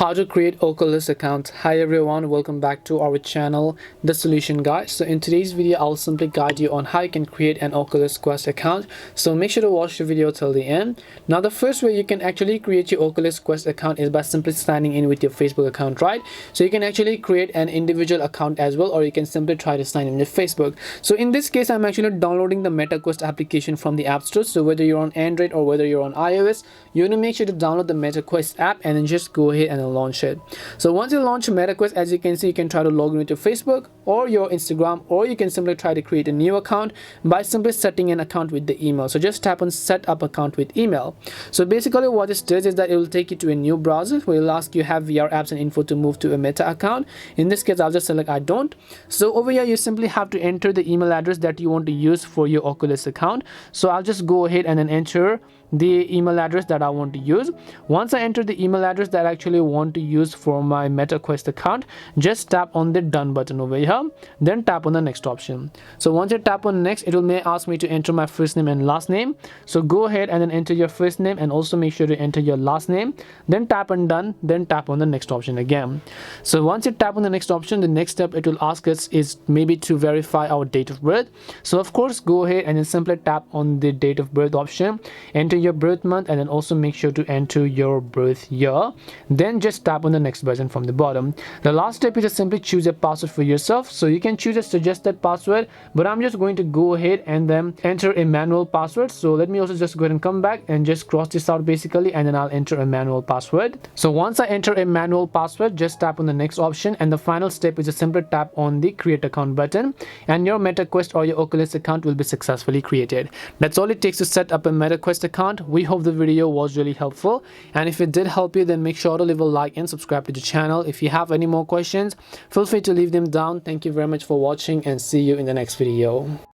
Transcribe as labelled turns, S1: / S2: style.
S1: How to create Oculus account. Hi everyone, welcome back to our channel, The Solution Guide. So in today's video I'll simply guide you on how you can create an Oculus Quest account, so make sure to watch the video till the end. Now the first way you can actually create your Oculus Quest account is by simply signing in with your Facebook account, right? So you can actually create an individual account as well, or you can simply try to sign in with Facebook. So in this case I'm actually downloading the MetaQuest application from the App Store. So whether you're on Android or whether you're on iOS, you want to make sure to download the MetaQuest app and then just go ahead and launch it. So once you launch MetaQuest, as you can see, you can try to log in with your Facebook or your Instagram, or you can simply try to create a new account by simply setting an account with the email. So just tap on set up account with email. So basically what this does is that it will take you to a new browser where it will ask you have VR apps and info to move to a Meta account. In this case I'll just select I don't. So over here you simply have to enter the email address that you want to use for your Oculus account. So I'll just go ahead and then enter the email address that I want to use. Once I enter the email address that I actually want to use for my MetaQuest account, just tap on the done button over here, then tap on the next option. So once you tap on next, it will may ask me to enter my first name and last name. So go ahead and then enter your first name and also make sure to enter your last name, then tap on done, then tap on the next option again. So once you tap on the next option, the next step it will ask us is maybe to verify our date of birth. So of course go ahead and then simply tap on the date of birth option, enter your birth month, and then also make sure to enter your birth year, then just tap on the next button from the bottom. The last step is to simply choose a password for yourself. So you can choose a suggested password, but I'm just going to go ahead and then enter a manual password. So let me also just go ahead and come back and just cross this out basically, and then I'll enter a manual password. So once I enter a manual password, just tap on the next option, and the final step is to simply tap on the create account button, and your MetaQuest or your Oculus account will be successfully created. That's all it takes to set up a MetaQuest account. We hope the video was really helpful, and if it did help you, then make sure to leave a like and subscribe to the channel. If you have any more questions, feel free to leave them down. Thank you very much for watching, and see you in the next video.